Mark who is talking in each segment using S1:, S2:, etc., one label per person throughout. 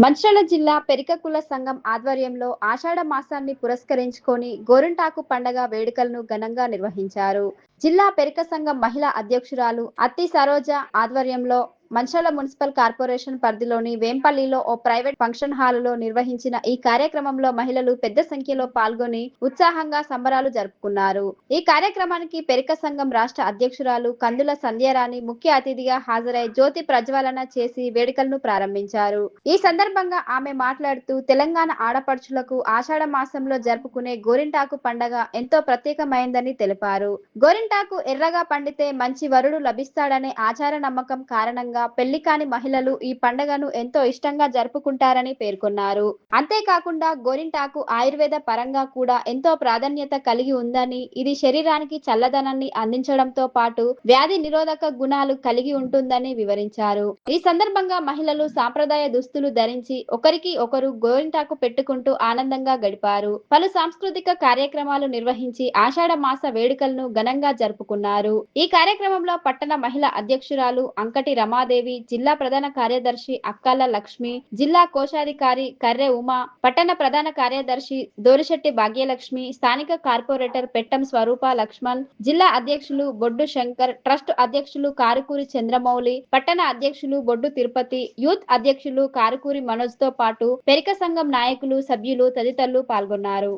S1: మంచిర్యాల జిల్లా పెరిక కుల సంఘం ఆధ్వర్యంలో ఆషాఢ మాసాన్ని పురస్కరించుకొని గోరింటాకు పండగ వేడుకలను ఘనంగా నిర్వహించారు. జిల్లా పెరిక సంఘం మహిళా అధ్యక్షురాలు అత్తి సరోజ ఆధ్వర్యంలో మంచిర్యాల మున్సిపల్ కార్పొరేషన్ పరిధిలోని వేంపల్లిలో ఓ ప్రైవేట్ ఫంక్షన్ హాలులో నిర్వహించిన ఈ కార్యక్రమంలో మహిళలు పెద్ద సంఖ్యలో పాల్గొని ఉత్సాహంగా సంబరాలు జరుపుకున్నారు. ఈ కార్యక్రమానికి పెరిక సంఘం రాష్ట్ర అధ్యక్షురాలు కందుల సంధ్యారాణి ముఖ్య అతిథిగా హాజరై జ్యోతి ప్రజ్వలన చేసి వేడుకలను ప్రారంభించారు. ఈ సందర్భంగా ఆమె మాట్లాడుతూ తెలంగాణ ఆడపడుచులకు ఆషాఢ మాసంలో జరుపుకునే గోరింటాకు పండగ ఎంతో ప్రత్యేకమైందని తెలిపారు. గోరింటాకు ఎర్రగా పండితే మంచి వరుడు లభిస్తాడనే ఆచార నమ్మకం కారణంగా పెళ్లి కాని మహిళలు ఈ పండగను ఎంతో ఇష్టంగా జరుపుకుంటారని పేర్కొన్నారు. అంతేకాకుండా గోరింటాకు ఆయుర్వేద పరంగా కూడా ఎంతో ప్రాధాన్యత కలిగి ఉందని, ఇది శరీరానికి చల్లదనాన్ని అందించడంతో పాటు వ్యాధి నిరోధక గుణాలు కలిగి ఉంటుందని వివరించారు. ఈ సందర్భంగా మహిళలు సాంప్రదాయ దుస్తులు ధరించి ఒకరికి ఒకరు గోరింటాకు పెట్టుకుంటూ ఆనందంగా గడిపారు. పలు సాంస్కృతిక కార్యక్రమాలు నిర్వహించి ఆషాఢ మాస వేడుకలను ఘనంగా జరుపుకున్నారు. ఈ కార్యక్రమంలో పట్టణ మహిళా అధ్యక్షురాలు అంకటి రమాదేవి, జిల్లా ప్రధాన కార్యదర్శి అక్కాల లక్ష్మి, జిల్లా కోశాధికారి కర్రె ఉమా, పట్టణ ప్రధాన కార్యదర్శి దోరిశెట్టి భాగ్యలక్ష్మి, స్థానిక కార్పొరేటర్ పెట్టం స్వరూప లక్ష్మణ్, జిల్లా అధ్యక్షులు బొడ్డు శంకర్, ట్రస్ట్ అధ్యక్షులు కారుకూరి చంద్రమౌళి, పట్టణ అధ్యక్షులు బొడ్డు తిరుపతి, యూత్ అధ్యక్షులు కారుకూరి మనోజ్ తో పాటు పెరిక సంఘం నాయకులు, సభ్యులు తదితరులు పాల్గొన్నారు.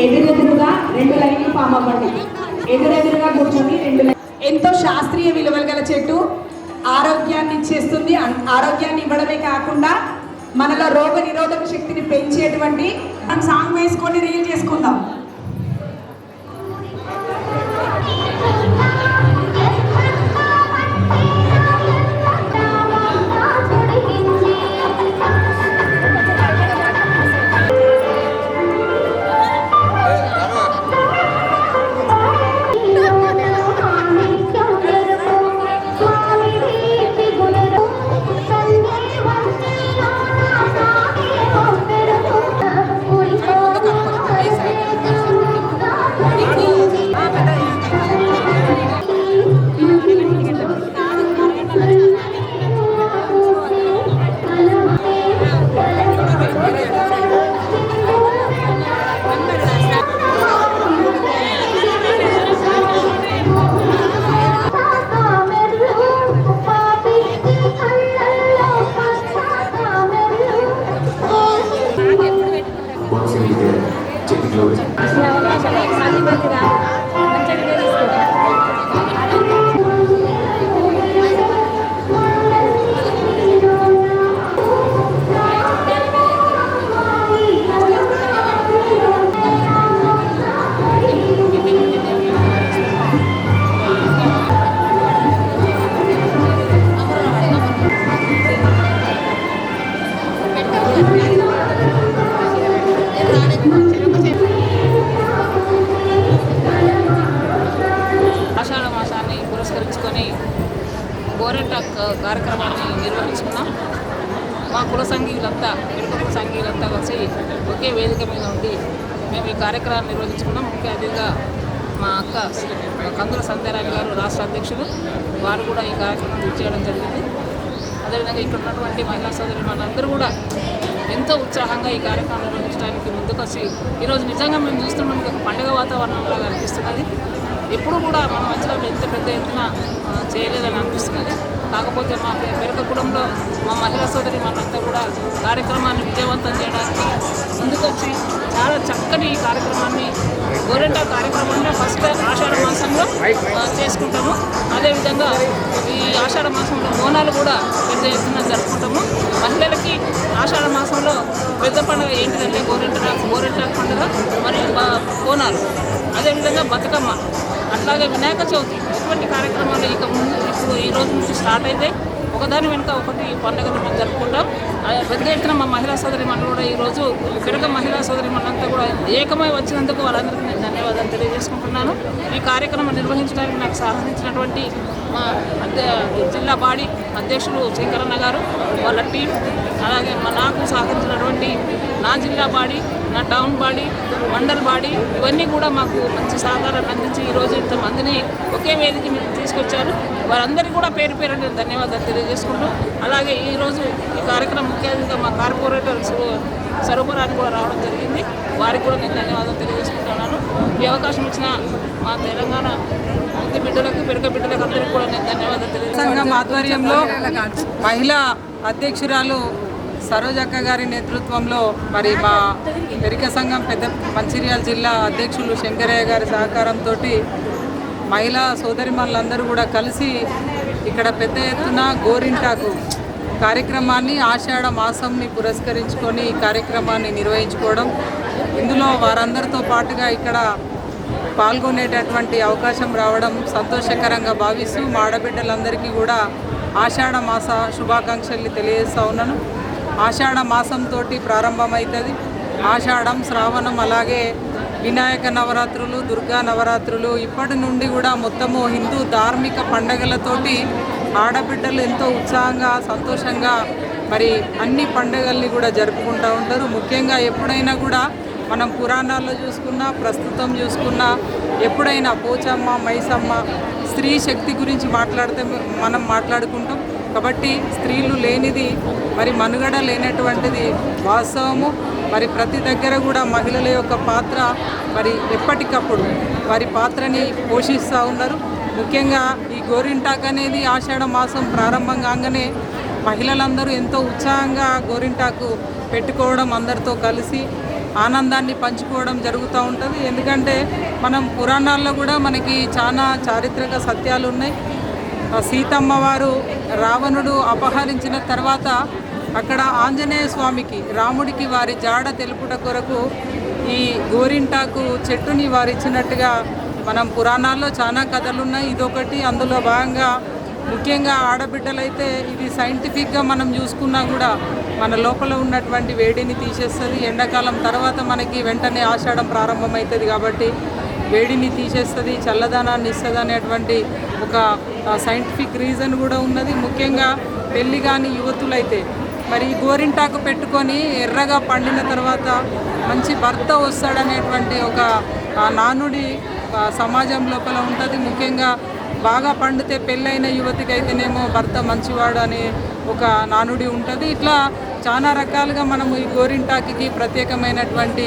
S2: ఎదురెదురుగా రెండు లైన్లు ఫామ్ అవ్వండి. ఎదురెదురుగా కూర్చొని ఎంతో శాస్త్రీయ విలువలు గల చెట్టు ఆరోగ్యాన్ని ఇచ్చేస్తుంది. ఆరోగ్యాన్ని ఇవ్వడమే కాకుండా మనలో రోగ నిరోధక శక్తిని పెంచేటువంటి సాంగ్ వేసుకొని రీల్ చేసుకుందాం.
S3: గోరింటాకు కార్యక్రమాన్ని నిర్వహించుకున్నాం. మా కుల సంఘీయులంతా పెరిక కుల సంఘీయులంతా కలిసి ఒకే వేదిక మీద ఉండి మేము ఈ కార్యక్రమాన్ని నిర్వహించుకున్నాం. ముఖ్య అతిథిగా మా అక్క కందుల సంధ్యారాణి గారు రాష్ట్ర అధ్యక్షులు, వారు కూడా ఈ కార్యక్రమం చేయడం జరిగింది. అదేవిధంగా ఇక్కడ ఉన్నటువంటి మహిళా సోదరులు మనందరూ కూడా ఎంతో ఉత్సాహంగా ఈ కార్యక్రమం నిర్వహించడానికి ముందుకొచ్చి ఈరోజు నిజంగా మేము చూస్తున్నాం, ఒక పండుగ వాతావరణంలో అనిపిస్తున్నది. ఎప్పుడు కూడా మన మధ్యలో ఎంత పెద్ద ఎత్తున చేయలేదని అనిపిస్తున్నది. కాకపోతే మా పెరిక కుటుంబంలో మా మహిళా సోదరి మనంతా కూడా కార్యక్రమాన్ని విజయవంతం చేయడానికి ముందుకొచ్చి చాలా చక్కని ఈ కార్యక్రమాన్ని గోరింటాకు కార్యక్రమాన్ని ఫస్ట్ ఆషాఢ మాసంలో చేసుకుంటాము. అదేవిధంగా ఈ ఆషాఢ మాసంలో బోనాలు కూడా పెద్ద ఎత్తున జరుపుకుంటాము. మహిళలకి ఆషాఢ మాసంలో పెద్ద పండుగ ఏంటిదంటే గోరింటాకు పండుగ మరియు బోనాలు, అదేవిధంగా బతుకమ్మ, అట్లాగే వినాయక చవితి. ఇటువంటి కార్యక్రమాలు ఇప్పుడు ఈ రోజు నుంచి స్టార్ట్ అయితే ఒకదాని వెనుక ఒకటి పండుగలు మేము జరుపుకుంటాం. పెద్ద ఎత్తున మా మహిళా సోదరిమణులు కూడా ఈరోజు పెరగ మహిళా సోదరిమణులంతా కూడా ఏకమై వచ్చినందుకు వాళ్ళందరికీ నేను ధన్యవాదాలు తెలియజేసుకుంటున్నాను. ఈ కార్యక్రమం నిర్వహించడానికి నాకు సహకరించినటువంటి మా జిల్లా బాడీ అధ్యక్షులు శంకరన్న గారు, వాళ్ళ టీం, అలాగే నాకు సహకరించినటువంటి నా జిల్లా బాడీ, నా టౌన్ బాడీ, మండల్ బాడీ, ఇవన్నీ కూడా మాకు మంచి సహకారాన్ని అందించి ఈరోజు ఇంతమందిని ఒకే వేదిక మీద తీసుకొచ్చారు. వారందరికీ కూడా పేరు పేరు ధన్యవాదాలు తెలియజేసుకుంటూ, అలాగే ఈరోజు ఈ కార్యక్రమం ముఖ్య అతిథిగా మా కార్పొరేటర్ స్వరూపరాన్ని కూడా రావడం జరిగింది. వారికి కూడా నేను ధన్యవాదాలు తెలియజేసుకుంటున్నాను. ఈ అవకాశం ఇచ్చిన మా తెలంగాణ ముద్దు బిడ్డలకు, పెరక బిడ్డలకు అందరికీ కూడా నేను ధన్యవాదాలు తెలియజేస్తున్నాను.
S4: సంఘం ఆధ్వర్యంలో మహిళా అధ్యక్షురాలు సరోజక్క గారి నేతృత్వంలో మరి మా పెరిక సంఘం మంచిర్యాల జిల్లా అధ్యక్షులు శంకరయ్య గారి సహకారంతో మహిళా సోదరిమణులందరూ కూడా కలిసి ఇక్కడ పెద్ద ఎత్తున గోరింటాకు కార్యక్రమాన్ని ఆషాఢ మాసంని పురస్కరించుకొని ఈ కార్యక్రమాన్ని నిర్వహించుకోవడం, ఇందులో వారందరితో పాటుగా ఇక్కడ పాల్గొనేటటువంటి అవకాశం రావడం సంతోషకరంగా భావిస్తూ మా ఆడబిడ్డలందరికీ కూడా ఆషాఢ మాస శుభాకాంక్షలు తెలియజేస్తూ ఉన్నాను. ఆషాఢ మాసంతో ప్రారంభమవుతుంది. ఆషాఢం, శ్రావణం, అలాగే వినాయక నవరాత్రులు, దుర్గా నవరాత్రులు, ఇప్పటి నుండి కూడా మొత్తము హిందూ ధార్మిక పండగలతోటి ఆడబిడ్డలు ఎంతో ఉత్సాహంగా, సంతోషంగా మరి అన్ని పండుగల్ని కూడా జరుపుకుంటూ ఉంటారు. ముఖ్యంగా ఎప్పుడైనా కూడా మనం పురాణాల్లో చూసుకున్నా, ప్రస్తుతం చూసుకున్నా, ఎప్పుడైనా పోచమ్మ, మైసమ్మ, స్త్రీ శక్తి గురించి మాట్లాడితే మనం మాట్లాడుకుంటాం. కాబట్టి స్త్రీలు లేనిది మరి మనుగడ లేనటువంటిది వాస్తవము. మరి ప్రతి దగ్గర కూడా మహిళల యొక్క పాత్ర మరి ఎప్పటికప్పుడు వారి పాత్రని పోషిస్తూ ఉన్నారు. ముఖ్యంగా ఈ గోరింటాక్ అనేది ఆషాఢ మాసం ప్రారంభం కాగానే మహిళలందరూ ఎంతో ఉత్సాహంగా గోరింటాకు పెట్టుకోవడం, అందరితో కలిసి ఆనందాన్ని పంచుకోవడం జరుగుతూ ఉంటుంది. ఎందుకంటే మనం పురాణాల్లో కూడా మనకి చాలా చారిత్రక సత్యాలు ఉన్నాయి. సీతమ్మ వారు రావణుడు అపహరించిన తర్వాత అక్కడ ఆంజనేయ స్వామికి, రాముడికి వారి జాడ తెలుపుట కొరకు ఈ గోరింటాకు చెట్టుని వారు ఇచ్చినట్టుగా మనం పురాణాల్లో చాలా కథలు ఉన్నాయి. ఇదొకటి. అందులో భాగంగా ముఖ్యంగా ఆడబిడ్డలైతే ఇది సైంటిఫిక్గా మనం చూసుకున్నా కూడా మన లోపల ఉన్నటువంటి వేడిని తీసేస్తుంది. ఎండాకాలం తర్వాత మనకి వెంటనే ఆషాఢం ప్రారంభమవుతుంది కాబట్టి వేడిని తీసేస్తుంది, చల్లదనాన్ని ఇస్తుంది అనేటువంటి ఒక సైంటిఫిక్ రీజన్ కూడా ఉన్నది. ముఖ్యంగా పెళ్ళి కాని యువతులైతే మరి గోరింటాకు పెట్టుకొని ఎర్రగా పండిన తర్వాత మంచి భర్త వస్తాడనేటువంటి ఒక నానుడి సమాజం లోపల ఉంటుంది. ముఖ్యంగా బాగా పండితే పెళ్ళైన యువతికి అయితేనేమో భర్త మంచివాడు అనే ఒక నానుడి ఉంటుంది. ఇట్లా చాలా రకాలుగా మనము ఈ గోరింటాకి ప్రత్యేకమైనటువంటి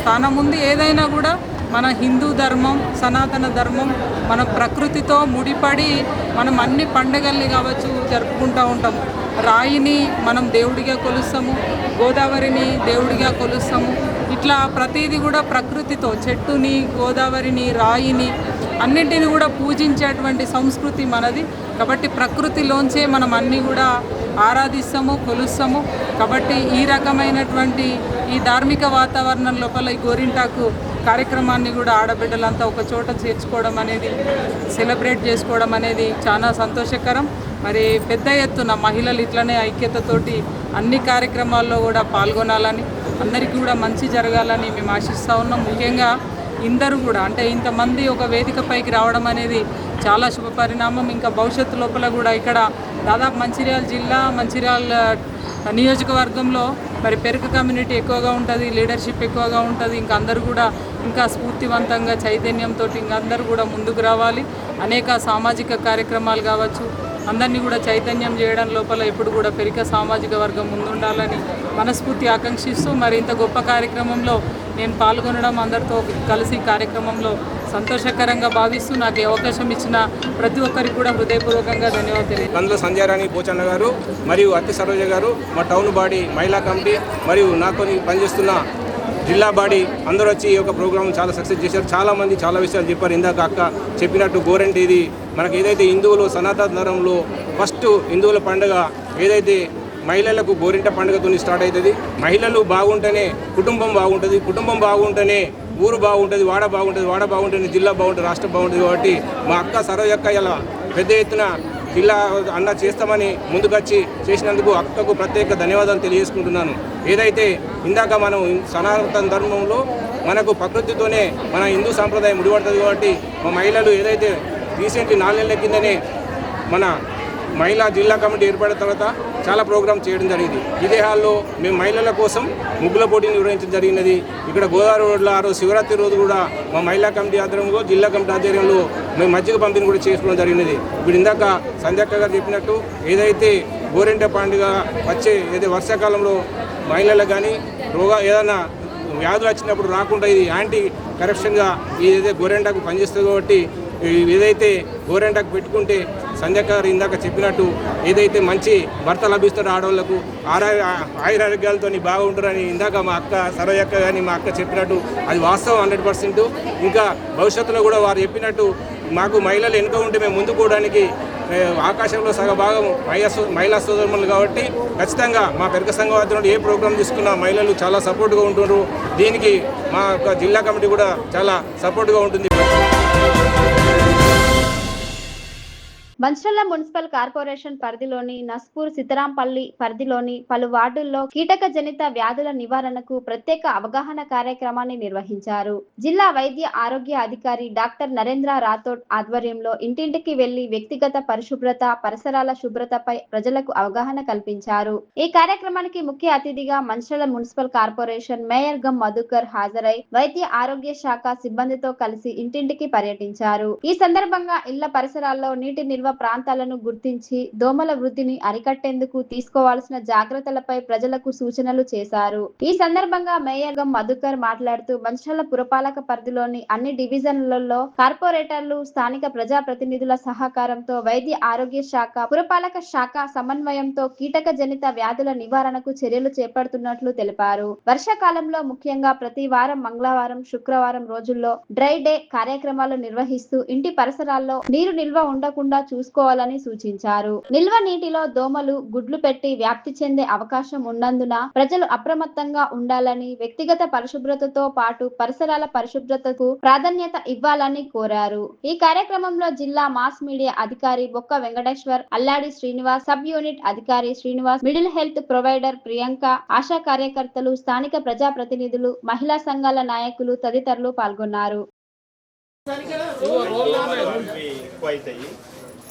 S4: స్థానం ఉంది. ఏదైనా కూడా మన హిందూ ధర్మం, సనాతన ధర్మం, మన ప్రకృతితో ముడిపడి మనం అన్ని పండుగల్ని కావచ్చు జరుపుకుంటూ ఉంటాం. రాయిని మనం దేవుడిగా కొలుస్తాము, గోదావరిని దేవుడిగా కొలుస్తాము. ఇట్లా ప్రతిదీ కూడా ప్రకృతితో, చెట్టుని, గోదావరిని, రాయిని అన్నింటిని కూడా పూజించేటువంటి సంస్కృతి మనది. కాబట్టి ప్రకృతిలోంచే మనం అన్నీ కూడా ఆరాధిస్తాము, కొలుస్తాము. కాబట్టి ఈ రకమైనటువంటి ఈ ధార్మిక వాతావరణం లోపల ఈ గోరింటాకు కార్యక్రమాన్ని కూడా ఆడబిడ్డలంతా ఒక చోట చేర్చుకోవడం అనేది, సెలబ్రేట్ చేసుకోవడం అనేది చాలా సంతోషకరం. మరి పెద్ద ఎత్తున మహిళలు ఇట్లనే ఐక్యతతోటి అన్ని కార్యక్రమాల్లో కూడా పాల్గొనాలని, అందరికీ కూడా మంచి జరగాలని మేము ఆశిస్తూ ఉన్నాం. ముఖ్యంగా ఇందరూ కూడా అంటే ఇంతమంది ఒక వేదికపైకి రావడం అనేది చాలా శుభ పరిణామం. ఇంకా భవిష్యత్తు లోపల కూడా ఇక్కడ దాదాపు మంచిర్యాల జిల్లా, మంచిర్యాల నియోజకవర్గంలో మరి పెరుక కమ్యూనిటీ ఎక్కువగా ఉంటుంది, లీడర్షిప్ ఎక్కువగా ఉంటుంది. ఇంకా అందరూ కూడా ఇంకా స్ఫూర్తివంతంగా చైతన్యంతో ఇంకా అందరూ కూడా ముందుకు రావాలి. అనేక సామాజిక కార్యక్రమాలు కావచ్చు, అందరినీ కూడా చైతన్యం చేయడం లోపల ఎప్పుడు కూడా పెరిక సామాజిక వర్గం ముందుండాలని మనస్ఫూర్తి ఆకాంక్షిస్తూ మరి ఇంత గొప్ప కార్యక్రమంలో నేను పాల్గొనడం, అందరితో కలిసి కార్యక్రమంలో సంతోషకరంగా భావిస్తూ నాకు అవకాశం ఇచ్చిన ప్రతి ఒక్కరికి కూడా హృదయపూర్వకంగా ధన్యవాదాలు.
S5: అందులో సంజయరాణి పోచన్న గారు మరియు అత్తి సరోజ గారు, మా టౌన్ బాడీ మహిళా కమిటీ మరియు నాతో పనిచేస్తున్న జిల్లా బాడీ అందరూ వచ్చి ఈ యొక్క ప్రోగ్రామ్ చాలా సక్సెస్ చేశారు. చాలామంది చాలా విషయాలు చెప్పారు. ఇందాక అక్క చెప్పినట్టు గోరంటే ఇది మనకు ఏదైతే హిందువులు సనాతన ధర్మంలో ఫస్ట్ హిందువుల పండుగ ఏదైతే మహిళలకు గోరింట పండుగతో స్టార్ట్ అవుతుంది. మహిళలు బాగుంటేనే కుటుంబం బాగుంటుంది, కుటుంబం బాగుంటేనే ఊరు బాగుంటుంది, వాడ బాగుంటుంది, వాడ బాగుంటేనే జిల్లా బాగుంటుంది, రాష్ట్రం బాగుంటుంది. కాబట్టి మా అక్క సరోజక్క ఇలా పెద్ద ఎత్తున జిల్లా అన్న చేస్తామని ముందుకొచ్చి చేసినందుకు అక్కకు ప్రత్యేక ధన్యవాదాలు తెలియజేసుకుంటున్నాను. ఏదైతే ఇందాక మనం సనాతన ధర్మంలో మనకు ప్రకృతితోనే మన హిందూ సాంప్రదాయం ముడిపడుతుంది. కాబట్టి మా మహిళలు ఏదైతే రీసెంట్లీ 4 నెలల కిందనే మన మహిళా జిల్లా కమిటీ ఏర్పడిన తర్వాత చాలా ప్రోగ్రామ్ చేయడం జరిగింది. ఇదే హాల్లో మేము మహిళల కోసం ముగ్గుల పోటీని నిర్వహించడం జరిగినది. ఇక్కడ గోదావరి రోడ్లో ఆ రోజు శివరాత్రి రోజు కూడా మా మహిళా కమిటీ ఆధ్వర్యంలో, జిల్లా కమిటీ ఆధ్వర్యంలో మేము మజ్జిగ పంపిణీ కూడా చేసుకోవడం జరిగినది. ఇప్పుడు ఇందాక సంధ్యక్క గారు చెప్పినట్టు ఏదైతే గోరింట పండుగ వచ్చే ఏదైతే వర్షాకాలంలో మహిళలకు కానీ ఏదైనా వ్యాధులు వచ్చినప్పుడు రాకుండా ఇది యాంటీ కరప్షన్గా ఏదైతే గోరింటాకు పనిచేస్తుంది. కాబట్టి ఏదైతే గోరింటాకు పెట్టుకుంటే సంధ్యక్క గారు ఇందాక చెప్పినట్టు ఏదైతే మంచి భర్త లభిస్తారో ఆడవాళ్లకు ఆయురారోగ్యాలతో బాగుంటారని ఇందాక మా అక్క సరోజక్క కానీ మా అక్క చెప్పినట్టు అది వాస్తవం 100%. ఇంకా భవిష్యత్తులో కూడా వారు చెప్పినట్టు మాకు మహిళలు వెనుక ఉంటే మేము ముందుకోవడానికి ఆకాశంలో సగభాగం మహిళా సోదరులు. కాబట్టి ఖచ్చితంగా మా పెరక సంఘం ఆధ్వర్యంలో ఏ ప్రోగ్రాం తీసుకున్నా మహిళలు చాలా సపోర్ట్గా ఉంటున్నారు. దీనికి మా యొక్క జిల్లా కమిటీ కూడా చాలా సపోర్ట్గా ఉంటుంది.
S1: మంచిర్యాల మున్సిపల్ కార్పొరేషన్ పరిధిలోని నస్పూర్, సితరాంపల్లి పరిధిలోని పలు వార్డుల్లో కీటక జనిత వ్యాధుల నివారణకు ప్రత్యేక అవగాహన కార్యక్రమాన్ని నిర్వహించారు. జిల్లా వైద్య ఆరోగ్య అధికారి డాక్టర్ నరేంద్ర రాథోడ్ ఆధ్వర్యంలో ఇంటింటికి వెళ్లి వ్యక్తిగత పరిశుభ్రత, పరిసరాల శుభ్రతపై ప్రజలకు అవగాహన కల్పించారు. ఈ కార్యక్రమానికి ముఖ్య అతిథిగా మంచిర్యాల మున్సిపల్ కార్పొరేషన్ మేయర్ గం మధుకర్ హాజరై వైద్య ఆరోగ్య శాఖ సిబ్బందితో కలిసి ఇంటింటికి పర్యటించారు. ఈ సందర్భంగా ఇళ్ల పరిసరాల్లో నీటి నిల్వ ప్రాంతాలను గుర్తించి దోమల వృద్ధిని అరికట్టేందుకు తీసుకోవాల్సిన జాగ్రత్తలపై ప్రజలకు సూచనలు చేశారు. ఈ సందర్భంగా మేయర్ గం మధుకర్ మాట్లాడుతూ మంచిర్యాల పురపాలక పరిధిలోని అన్ని డివిజన్లలో కార్పొరేటర్లు, స్థానిక ప్రజాప్రతినిధుల సహకారంతో వైద్య ఆరోగ్య శాఖ, పురపాలక శాఖ సమన్వయంతో కీటక జనిత వ్యాధుల నివారణకు చర్యలు చేపడుతున్నట్లు తెలిపారు. వర్షాకాలంలో ముఖ్యంగా ప్రతి వారం మంగళవారం, శుక్రవారం రోజుల్లో డ్రై డే కార్యక్రమాలు నిర్వహిస్తూ ఇంటి పరిసరాల్లో నీరు నిల్వ ఉండకుండా చూసుకోవాలని సూచించారు. నిల్వ నీటిలో దోమలు గుడ్లు పెట్టి వ్యాప్తి చెందే అవకాశం ఉన్నందున ప్రజలు అప్రమత్తంగా ఉండాలని, వ్యక్తిగత పరిశుభ్రతతో పాటు పరిసరాల పరిశుభ్రతకు ప్రాధాన్యత ఇవ్వాలని కోరారు. ఈ కార్యక్రమంలో జిల్లా మాస్ మీడియా అధికారి బొక్క వెంకటేశ్వర్, అల్లాడి శ్రీనివాస్, సబ్ యూనిట్ అధికారి Srinivas, middle health provider Priyanka, ASHA కార్యకర్తలు, స్థానిక ప్రజాప్రతినిధులు, మహిళా సంఘాల నాయకులు తదితరులు పాల్గొన్నారు.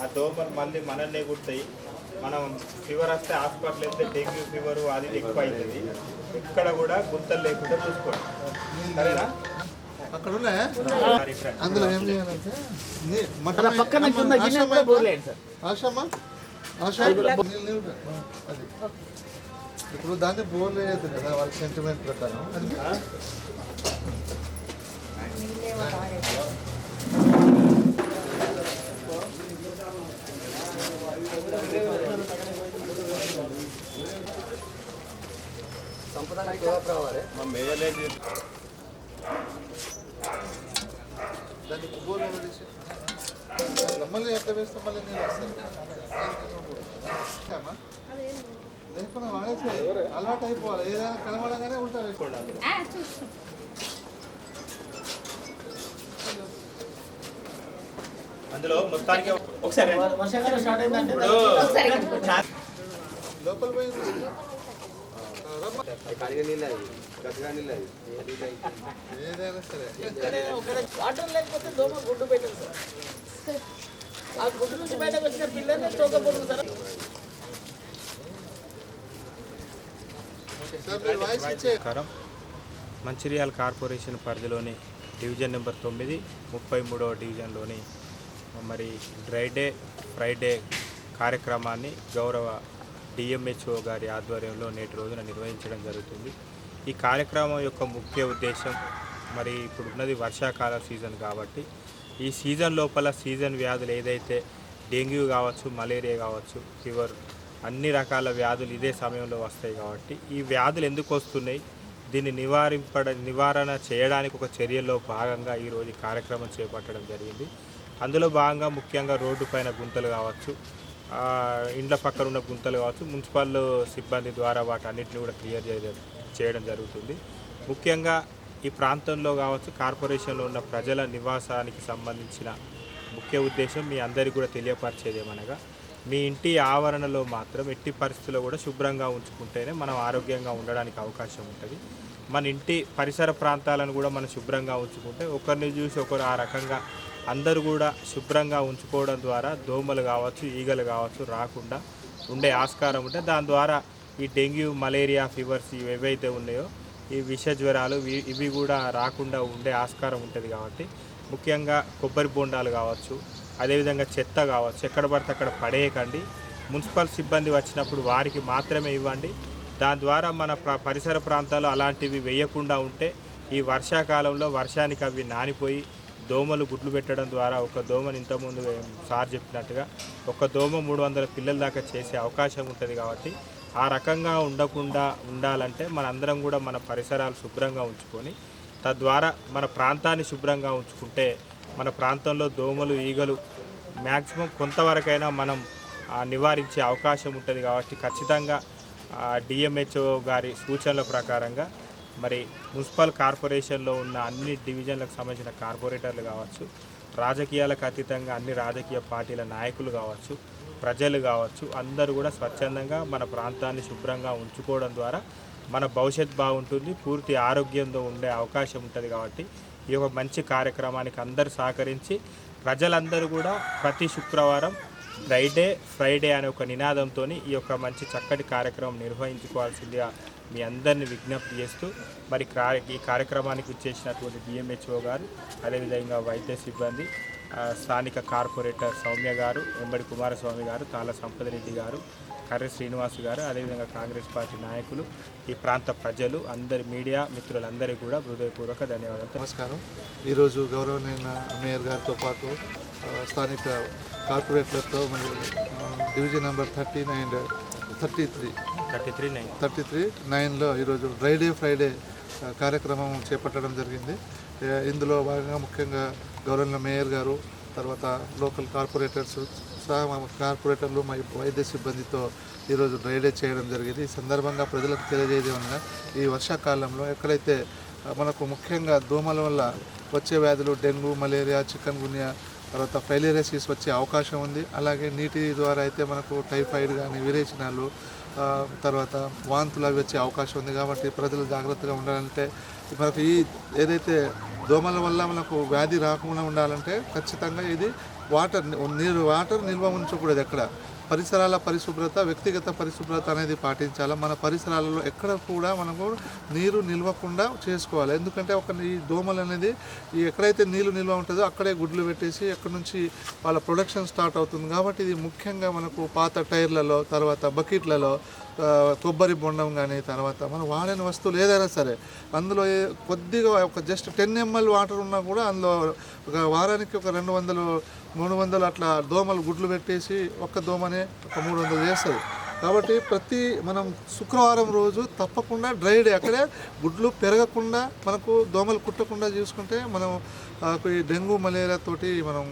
S6: ఆ దోమలు మళ్ళీ మనల్ని కుడతాయి. మనం ఫీవర్ వస్తే హాస్పిటల్ వెళ్తే డెంగ్యూ ఫీవర్ అది ఎక్కువ అవుతుంది. ఎక్కడ కూడా గుంతలు లేకుండా చూసుకోండి, సరేనా?
S7: అక్కడ అందులో ఏం చేయాలంటే ఇప్పుడు దాన్ని బోర్లు వేయద్దు కదా వాళ్ళ సెంటిమెంట్ ప్రకారం. దాన్ని బోర్లు మళ్ళీ ఎట్లా వేస్తే మళ్ళీ నేను వస్తాను లేకుండా వాడేసి అలవాటు అయిపోవాలి. ఏదైనా కనబడగానే ఉంటా వేసుకోండి.
S6: అందులో మొత్తానికి ఒకసారి
S7: లోపల పోయి ఏదైనా సరే
S8: వాటర్ లేకపోతే దోమ గుడ్డు పెట్టదు సార్. ఆ గుడ్డు నుంచి బయటకు వచ్చిన పిల్లల్ని తోకపోతుంది సార్.
S6: మంచిర్యాల కార్పొరేషన్ పరిధిలోని డివిజన్ నెంబర్ 9, 33వ డివిజన్లోని మరి డ్రై డే, ఫ్రైడే కార్యక్రమాన్ని గౌరవ డిఎంహెచ్ఓ గారి ఆధ్వర్యంలో నేటి రోజున నిర్వహించడం జరుగుతుంది. ఈ కార్యక్రమం యొక్క ముఖ్య ఉద్దేశం మరి ఇప్పుడు ఉన్నది వర్షాకాల సీజన్ కాబట్టి ఈ సీజన్ లోపల సీజన్ వ్యాధులు ఏదైతే డెంగ్యూ కావచ్చు, మలేరియా కావచ్చు, ఫీవర్ అన్ని రకాల వ్యాధులు ఇదే సమయంలో వస్తాయి. కాబట్టి ఈ వ్యాధులు ఎందుకు వస్తున్నాయి, దీన్ని నివారణ చేయడానికి ఒక చర్యల్లో భాగంగా ఈరోజు కార్యక్రమం చేపట్టడం జరిగింది. అందులో భాగంగా ముఖ్యంగా రోడ్డు పైన గుంతలు కావచ్చు, ఇండ్ల పక్కన ఉన్న గుంతలు కావచ్చు మున్సిపల్ సిబ్బంది ద్వారా వాటన్నిటిని కూడా క్లియర్ చేయడం జరుగుతుంది. ముఖ్యంగా ఈ ప్రాంతంలో కావచ్చు కార్పొరేషన్లో ఉన్న ప్రజల నివాసానికి సంబంధించిన ముఖ్య ఉద్దేశం మీ అందరికీ కూడా తెలియపరిచేది ఏమనగా మీ ఇంటి ఆవరణలో మాత్రం ఎట్టి పరిస్థితుల్లో కూడా శుభ్రంగా ఉంచుకుంటేనే మనం ఆరోగ్యంగా ఉండడానికి అవకాశం ఉంటుంది. మన ఇంటి పరిసర ప్రాంతాలను కూడా మనం శుభ్రంగా ఉంచుకుంటే ఒకరిని చూసి ఒకరు ఆ రకంగా అందరూ కూడా శుభ్రంగా ఉంచుకోవడం ద్వారా దోమలు కావచ్చు ఈగలు కావచ్చు రాకుండా ఉండే ఆస్కారం ఉంటే దాని ద్వారా ఈ డెంగ్యూ మలేరియా ఫీవర్స్ ఏవైతే ఉన్నాయో ఈ విష జ్వరాలు ఇవి కూడా రాకుండా ఉండే ఆస్కారం ఉంటుంది. కాబట్టి ముఖ్యంగా కొబ్బరి బొండాలు కావచ్చు అదేవిధంగా చెత్త కావచ్చు ఎక్కడ పడితే అక్కడ పడేయకండి. మున్సిపల్ సిబ్బంది వచ్చినప్పుడు వారికి మాత్రమే ఇవ్వండి. దాని ద్వారా మన పరిసర ప్రాంతాల్లో అలాంటివి వేయకుండా ఉంటే ఈ వర్షాకాలంలో వర్షానికి అవి నానిపోయి దోమలు గుడ్లు పెట్టడం ద్వారా ఒక దోమని ఇంతకుముందు సార్ చెప్పినట్టుగా ఒక దోమ 300 పిల్లల దాకా చేసే అవకాశం ఉంటుంది. కాబట్టి ఆ రకంగా ఉండకుండా ఉండాలంటే మనందరం కూడా మన పరిసరాలు శుభ్రంగా ఉంచుకొని తద్వారా మన ప్రాంతాన్ని శుభ్రంగా ఉంచుకుంటే మన ప్రాంతంలో దోమలు ఈగలు మ్యాక్సిమం కొంతవరకైనా మనం నివారించే అవకాశం ఉంటుంది. కాబట్టి ఖచ్చితంగా డిఎంహెచ్ఓ గారి సూచనల ప్రకారంగా మరి మున్సిపల్ కార్పొరేషన్లో ఉన్న అన్ని డివిజన్లకు సంబంధించిన కార్పొరేటర్లు కావచ్చు రాజకీయాలకు అతీతంగా అన్ని రాజకీయ పార్టీల నాయకులు కావచ్చు ప్రజలు కావచ్చు అందరూ కూడా స్వచ్ఛందంగా మన ప్రాంతాన్ని శుభ్రంగా ఉంచుకోవడం ద్వారా మన భవిష్యత్తు బాగుంటుంది, పూర్తి ఆరోగ్యంతో ఉండే అవకాశం ఉంటుంది. కాబట్టి ఈ యొక్క మంచి కార్యక్రమానికి అందరూ సహకరించి ప్రజలందరూ కూడా ప్రతి శుక్రవారం ఫ్రైడే అనే ఒక నినాదంతో ఈ యొక్క మంచి చక్కటి కార్యక్రమం నిర్వహించుకోవాల్సిందిగా మీ అందరినీ విజ్ఞప్తి చేస్తూ మరి ఈ కార్యక్రమానికి ఇచ్చేసినటువంటి డిఎంహెచ్ఓ గారు అదేవిధంగా వైద్య సిబ్బంది స్థానిక కార్పొరేటర్ సౌమ్య గారు ఎంబడి కుమారస్వామి గారు తాళ్ళ సంపద రెడ్డి గారు కర్రె శ్రీనివాస్ గారు అదేవిధంగా కాంగ్రెస్ పార్టీ నాయకులు ఈ ప్రాంత ప్రజలు అందరి మీడియా మిత్రులందరికీ కూడా హృదయపూర్వక ధన్యవాదాలు.
S7: నమస్కారం. ఈరోజు గౌరవనీయ మేయర్ గారితో పాటు స్థానిక కార్పొరేటర్లతో మరియు డివిజన్ నెంబర్ 33-9లో ఈరోజు ఫ్రైడే కార్యక్రమం చేపట్టడం జరిగింది. ఇందులో భాగంగా ముఖ్యంగా గౌరవనీయ మేయర్ గారు తర్వాత లోకల్ కార్పొరేటర్స్ కార్పొరేటర్లు వైద్య సిబ్బందితో ఈరోజు డ్రైడే చేయడం జరిగింది. ఈ సందర్భంగా ప్రజలకు తెలియజేయడం వల్ల ఈ వర్షాకాలంలో ఎక్కడైతే మనకు ముఖ్యంగా దోమల వల్ల వచ్చే వ్యాధులు డెంగ్యూ మలేరియా చికెన్ గున్యా తర్వాత ఫైలేరియసిస్ వచ్చే అవకాశం ఉంది. అలాగే నీటి ద్వారా అయితే మనకు టైఫాయిడ్ కానీ విరేచనాలు తర్వాత వాంతులు అవి వచ్చే అవకాశం ఉంది. కాబట్టి ప్రజలు జాగ్రత్తగా ఉండాలంటే మనకు ఈ ఏదైతే దోమల వల్ల మనకు వ్యాధి రాకుండా ఉండాలంటే ఖచ్చితంగా ఇది వాటర్ నిల్వ ఉంచకూడదు. ఎక్కడ పరిసరాల పరిశుభ్రత వ్యక్తిగత పరిశుభ్రత అనేది పాటించాలి. మన పరిసరాలలో ఎక్కడ కూడా మనకు నీరు నిల్వకుండా చేసుకోవాలి. ఎందుకంటే ఈ దోమలు అనేది ఎక్కడైతే నీళ్ళు నిల్వ ఉంటుందో అక్కడే గుడ్లు పెట్టేసి ఎక్కడి నుంచి వాళ్ళ ప్రొడక్షన్ స్టార్ట్ అవుతుంది. కాబట్టి ఇది ముఖ్యంగా మనకు పాత టైర్లలో తర్వాత బకెట్లలో కొబ్బరి బొండం కానీ తర్వాత మనం వాడిన వస్తువులు ఏదైనా సరే అందులో కొద్దిగా ఒక జస్ట్ 10 ml వాటర్ ఉన్నా కూడా అందులో ఒక వారానికి ఒక 200-300 అట్లా దోమలు గుడ్లు పెట్టేసి ఒక్క దోమనే ఒక 300 చేస్తుంది. కాబట్టి మనం శుక్రవారం రోజు తప్పకుండా డ్రైడే అక్కడే గుడ్లు పెరగకుండా మనకు దోమలు కుట్టకుండా చూసుకుంటే మనం ఈ డెంగ్యూ మలేరియా తోటి మనం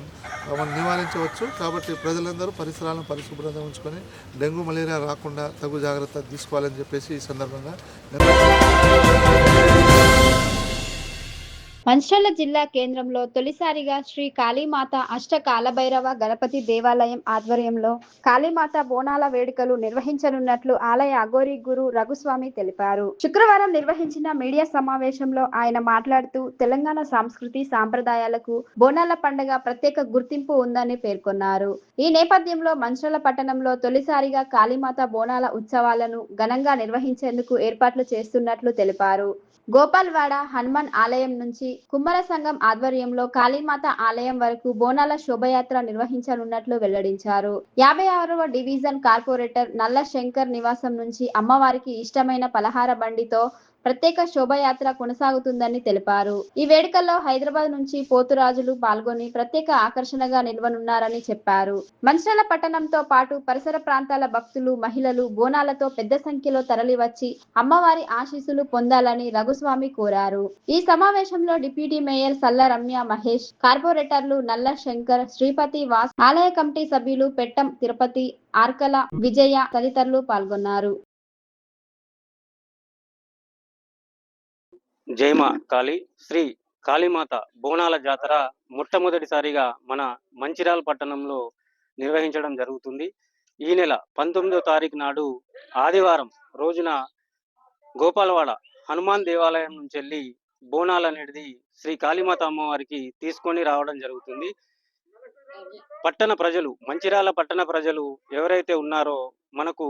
S7: నివారించవచ్చు. కాబట్టి ప్రజలందరూ పరిసరాలను పరిశుభ్రత ఉంచుకొని డెంగ్యూ మలేరియా రాకుండా తగు జాగ్రత్త తీసుకోవాలని చెప్పేసి ఈ సందర్భంగా
S1: మంచిర్యాల జిల్లా కేంద్రంలో తొలిసారిగా శ్రీ కాళీమాత అష్ట కాలభైరవ గణపతి దేవాలయం ఆధ్వర్యంలో కాళీమాత బోనాల వేడుకలు నిర్వహించనున్నట్లు ఆలయ అఘోరి గురు రఘుస్వామి తెలిపారు. శుక్రవారం నిర్వహించిన మీడియా సమావేశంలో ఆయన మాట్లాడుతూ తెలంగాణ సంస్కృతి సాంప్రదాయాలకు బోనాల పండుగ ప్రత్యేక గుర్తింపు ఉందని పేర్కొన్నారు. ఈ నేపథ్యంలో మంచిర్యాల పట్టణంలో తొలిసారిగా కాళీమాత బోనాల ఉత్సవాలను ఘనంగా నిర్వహించేందుకు ఏర్పాట్లు చేస్తున్నట్లు తెలిపారు. గోపాల్వాడ హనుమాన్ ఆలయం నుంచి కుమ్మర సంఘం ఆధ్వర్యంలో కాళీమాత ఆలయం వరకు బోనాల శోభయాత్ర నిర్వహించనున్నట్లు వెల్లడించారు. 56వ డివిజన్ కార్పొరేటర్ నల్ల శంకర్ నివాసం నుంచి అమ్మవారికి ఇష్టమైన పలహార బండితో ప్రత్యేక శోభయాత్ర కొనసాగుతుందని తెలిపారు. ఈ వేడుకల్లో హైదరాబాద్ నుంచి పోతురాజులు పాల్గొని ప్రత్యేక ఆకర్షణగా నిలవనున్నారని చెప్పారు. మంచిర్యాల పట్టణంతో పాటు పరిసర ప్రాంతాల భక్తులు, మహిళలు బోనాలతో పెద్ద సంఖ్యలో తరలివచ్చి అమ్మవారి ఆశీస్సులు పొందాలని రఘుస్వామి కోరారు. ఈ సమావేశంలో డిప్యూటీ మేయర్ సల్ల రమ్య మహేష్, కార్పొరేటర్లు నల్ల శంకర్, శ్రీపతి వాస్, ఆలయ కమిటీ సభ్యులు పెట్టం తిరుపతి, ఆర్కల విజయ తదితరులు పాల్గొన్నారు.
S9: జయమా కాళీ శ్రీ కాళీమాత బోనాల జాతర మొట్టమొదటిసారిగా మన మంచిర్యాల పట్టణంలో నిర్వహించడం జరుగుతుంది. ఈ నెల 19వ తారీఖు నాడు ఆదివారం రోజున గోపాలవాడ హనుమాన్ దేవాలయం నుంచి వెళ్ళి బోనాలు అనేది శ్రీ కాళీమాత అమ్మవారికి తీసుకొని రావడం జరుగుతుంది. పట్టణ ప్రజలు, మంచిర్యాల పట్టణ ప్రజలు ఎవరైతే ఉన్నారో మనకు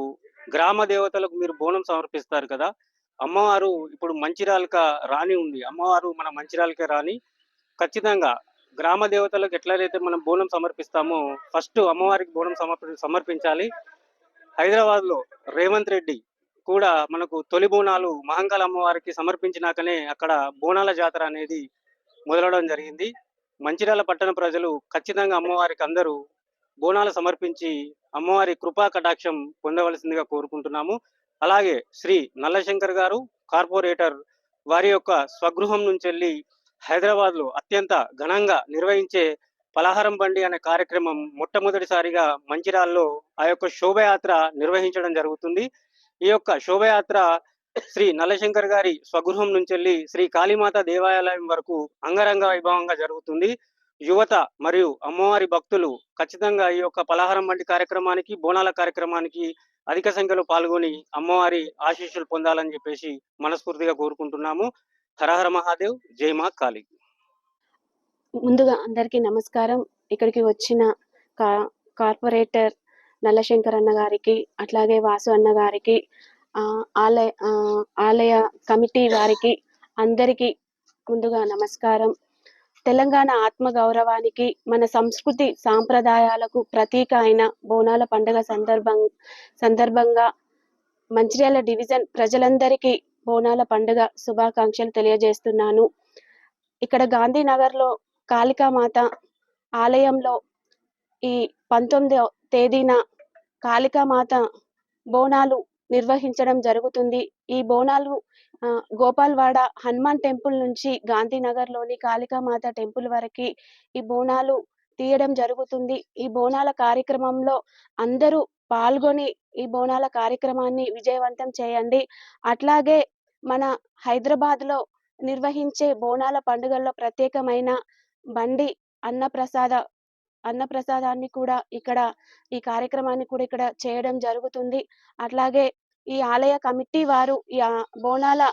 S9: గ్రామ దేవతలకు మీరు బోనం సమర్పిస్తారు కదా, అమ్మవారు ఇప్పుడు మంచిర్యాలక రాని ఉంది. అమ్మవారు మన మంచిర్యాలకే రాని ఖచ్చితంగా గ్రామ దేవతలకు ఎట్లయితే మనం బోనం సమర్పిస్తామో ఫస్ట్ అమ్మవారికి బోనం సమర్పించాలి. హైదరాబాద్ లో రేవంత్ రెడ్డి కూడా మనకు తొలి బోనాలు మహంకాళ అమ్మవారికి సమర్పించినాకనే అక్కడ బోనాల జాతర అనేది మొదలవడం జరిగింది. మంచిర్యాల పట్టణ ప్రజలు ఖచ్చితంగా అమ్మవారికి అందరూ బోనాలు సమర్పించి అమ్మవారి కృపా కటాక్షం పొందవలసిందిగా కోరుకుంటున్నాము. అలాగే శ్రీ నల్లశంకర్ గారు కార్పొరేటర్ వారి యొక్క స్వగృహం నుంచి వెళ్ళి హైదరాబాద్ లో అత్యంత ఘనంగా నిర్వహించే పలహారం బండి అనే కార్యక్రమం మొట్టమొదటిసారిగా మంచిర్యాలలో ఆ యొక్క శోభయాత్ర నిర్వహించడం జరుగుతుంది. ఈ యొక్క శోభయాత్ర శ్రీ నల్లశంకర్ గారి స్వగృహం నుంచి వెళ్ళి శ్రీ కాళీమాత దేవాలయం వరకు అంగరంగ వైభవంగా జరుగుతుంది. యువత మరియు అమ్మవారి భక్తులు ఖచ్చితంగా ఈ యొక్క పలహారం వంటి కార్యక్రమానికి, బోనాల కార్యక్రమానికి అధిక సంఖ్యలో పాల్గొని అమ్మవారి ఆశీస్సులు పొందాలని చెప్పేసి మనస్ఫూర్తిగా కోరుకుంటున్నాము. హరహర మహాదేవ్, జై మా కాళీ.
S10: ముందుగా అందరికీ నమస్కారం. ఇక్కడికి వచ్చిన కార్పొరేటర్ నల్లశంకర్ అన్న గారికి, అట్లాగే వాసు అన్న గారికి, ఆలయ కమిటీ వారికి అందరికీ ముందుగా నమస్కారం. తెలంగాణ ఆత్మ గౌరవానికి, మన సంస్కృతి సాంప్రదాయాలకు ప్రతీక అయిన బోనాల పండుగ సందర్భంగా మంచిర్యాల డివిజన్ ప్రజలందరికీ బోనాల పండుగ శుభాకాంక్షలు తెలియజేస్తున్నాను. ఇక్కడ గాంధీనగర్ లో కాళికామాత ఆలయంలో ఈ 19వ తేదీన కాళికామాత బోనాలు నిర్వహించడం జరుగుతుంది. ఈ బోనాలు గోపాల్వాడ హనుమాన్ టెంపుల్ నుంచి గాంధీనగర్ లోని కాళికామాత టెంపుల్ వరకు ఈ బోనాలు తీయడం జరుగుతుంది. ఈ బోనాల కార్యక్రమంలో అందరూ పాల్గొని ఈ బోనాల కార్యక్రమాన్ని విజయవంతం చేయండి. అట్లాగే మన హైదరాబాద్ లో నిర్వహించే బోనాల పండుగల్లో ప్రత్యేకమైన బండి అన్నప్రసాదాన్ని కూడా ఈ కార్యక్రమాన్ని కూడా ఇక్కడ చేయడం జరుగుతుంది. అట్లాగే ఈ ఆలయ కమిటీ వారు ఈ బోనాల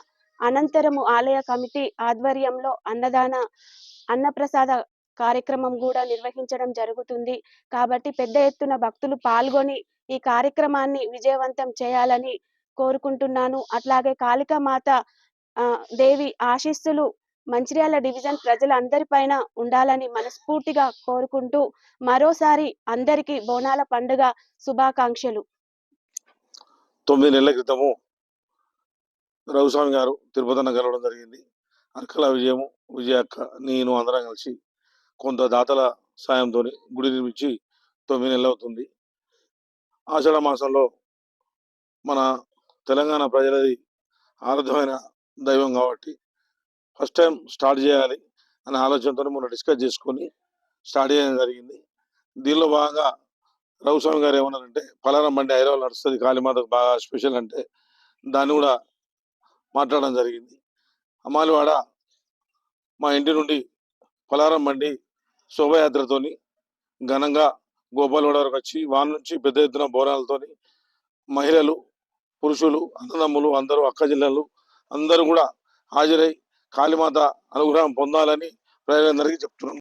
S10: అనంతరము ఆలయ కమిటీ ఆధ్వర్యంలో అన్నప్రసాద కార్యక్రమం కూడా నిర్వహించడం జరుగుతుంది. కాబట్టి పెద్ద ఎత్తున భక్తులు పాల్గొని ఈ కార్యక్రమాన్ని విజయవంతం చేయాలని కోరుకుంటున్నాను. అట్లాగే కాళికామాత దేవి ఆశీస్సులు మంచిర్యాల డివిజన్ ప్రజలందరిపైన ఉండాలని మనస్ఫూర్తిగా కోరుకుంటూ మరోసారి అందరికీ బోనాల పండుగ శుభాకాంక్షలు.
S11: 9 నెలల క్రితము రఘుస్వామి గారు తిరుపతిన కలవడం జరిగింది. అర్కల విజయక్క, నేను అందరం కలిసి కొంత దాతల సాయంతో గుడి నిర్మించి 9 నెలలు అవుతుంది. ఆషాఢ మాసంలో మన తెలంగాణ ప్రజలది ఆరాధ్యమైన దైవం కాబట్టి ఫస్ట్ టైం స్టార్ట్ చేయాలి అనే ఆలోచనతో మనం డిస్కస్ చేసుకొని స్టార్ట్ చేయడం జరిగింది. దీనిలో భాగంగా రఘుస్వామి గారు ఏమన్నారంటే పలారం బండి హైదరాబాద్ నడుస్తుంది, కాళీమాతకు బాగా స్పెషల్ అంటే దాన్ని కూడా మాట్లాడడం జరిగింది. అమ్మాలివాడ మా ఇంటి నుండి పలారం బండి శోభయాత్రతోని ఘనంగా గోపాలవాడ వరకు వచ్చి వాన్ నుంచి పెద్ద ఎత్తున బోనాలతోని మహిళలు, పురుషులు, అన్నదమ్ములు అందరూ, అక్క జిల్లలు అందరూ కూడా హాజరై కాళీమాత అనుగ్రహం పొందాలని ప్రజలందరికీ చెప్తున్నాను.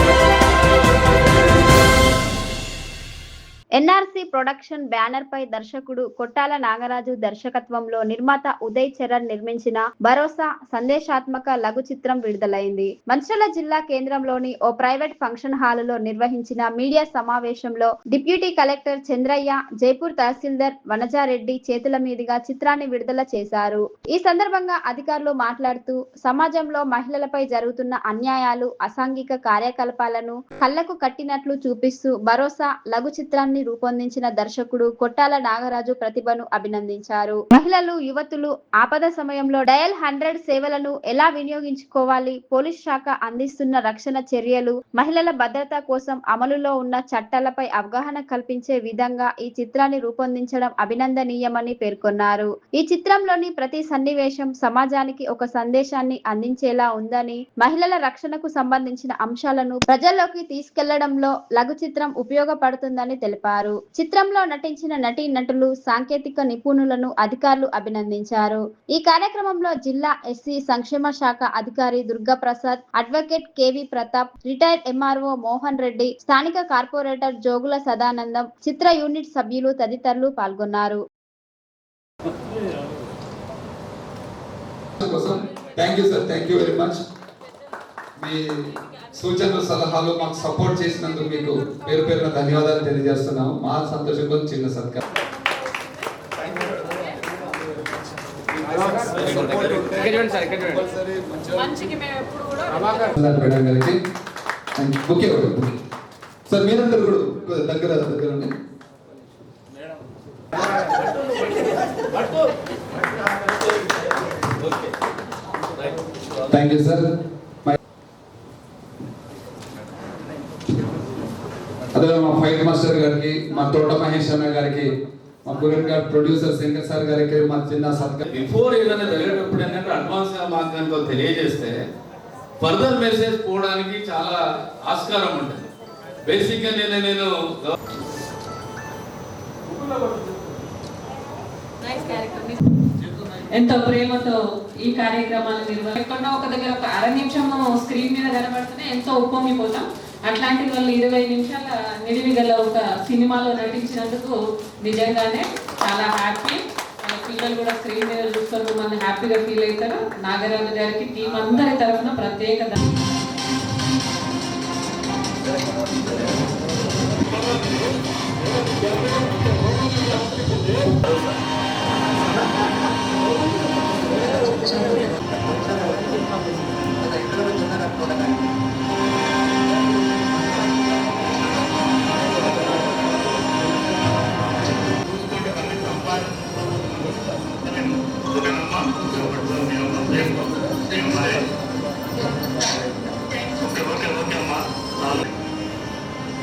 S1: ఎన్ఆర్సీ ప్రొడక్షన్ బ్యానర్ పై దర్శకుడు కొట్టాల నాగరాజు దర్శకత్వంలో నిర్మాత ఉదయ్ చరణ్ నిర్మించిన భరోసా సందేశాత్మక లఘు చిత్రం విడుదలైంది. మంచిర్యాల జిల్లా కేంద్రంలోని ఓ ప్రైవేట్ ఫంక్షన్ హాలులో నిర్వహించిన మీడియా సమావేశంలో డిప్యూటీ కలెక్టర్ చంద్రయ్య, జైపూర్ తహసీల్దార్ వనజారెడ్డి చేతుల మీదుగా చిత్రాన్ని విడుదల చేశారు. ఈ సందర్భంగా అధికారులు మాట్లాడుతూ సమాజంలో మహిళలపై జరుగుతున్న అన్యాయాలు, అసాంఘిక కార్యకలాపాలను కళ్లకు కట్టినట్లు చూపిస్తూ భరోసా లఘు చిత్రాన్ని రూపొందించిన దర్శకుడు కొట్టాల నాగరాజు ప్రతిభను అభినందించారు. మహిళలు, యువతులు ఆపద సమయంలో డయల్ 100 సేవలను ఎలా వినియోగించుకోవాలి, పోలీస్ శాఖ అందిస్తున్న రక్షణ చర్యలు, మహిళల భద్రత కోసం అమలులో ఉన్న చట్టాలపై అవగాహన కల్పించే విధంగా ఈ చిత్రాన్ని రూపొందించడం అభినందనీయమని పేర్కొన్నారు. ఈ చిత్రంలోని ప్రతి సన్నివేశం సమాజానికి ఒక సందేశాన్ని అందించేలా ఉందని, మహిళల రక్షణకు సంబంధించిన అంశాలను ప్రజల్లోకి తీసుకెళ్లడంలో లఘు చిత్రం ఉపయోగపడుతుందని తెలిపారు. చిత్రంలో నటించిన నటీనటులు, సాంకేతిక నిపుణులను అధికారులు అభినందించారు. ఈ కార్యక్రమంలో జిల్లా ఎస్సీ సంక్షేమ శాఖ అధికారి Durga Prasad, advocate KV Pratap, retired MRO Mohan Reddy, స్థానిక కార్పొరేటర్ జోగుల సదానందం, చిత్ర యూనిట్ సభ్యులు తదితరులు పాల్గొన్నారు.
S12: మీ సూచనలు, సలహాలు మాకు సపోర్ట్ చేసినందుకు మీకు పేరు పేరున ధన్యవాదాలు తెలియజేస్తున్నాము. మా సంతోషం కోసం చిన్న సత్కారం. సార్ మీరందరూ కూడా దగ్గర ఉండి థ్యాంక్ యూ సార్. అదే మా ఫైట్ మాస్టర్ గారికి, మా తోట మహేష్ అన్న గారికి, మా గురెన్ గారి ప్రొడ్యూసర్ శంకర్ సార్ గారికి మా చిన్న సత్కారం.
S13: బిఫోర్ ఏదైనా జరిగేటప్పుడు ఏంటంటే అడ్వాన్స్ గా మాకు కనుక తెలియజేస్తే ఫర్దర్ మెసేజ్ పోవడానికి చాలా ఆస్కారం ఉంటుంది. బేసిక్ గా నేను
S14: ఎంతో ప్రేమతో ఈ కార్యక్రమాలు నిర్వహించకుండా ఒక దగ్గర ఒక అర నిమిషం స్క్రీన్ మీద కనబడుతూనే ఎంతో ఉప్పొంగిపోతాం. అట్లాంటిది వాళ్ళు 20 నిమిషాల నిడివి గల ఒక సినిమాలో నటించినందుకు నిజంగానే చాలా హ్యాపీ. పిల్లలు కూడా స్క్రీన్ మీద చూసుకొని మమ్మల్ని హ్యాపీగా ఫీల్ అవుతారు. నాగరాజు గారికి టీం అందరి తరఫున ప్రత్యేక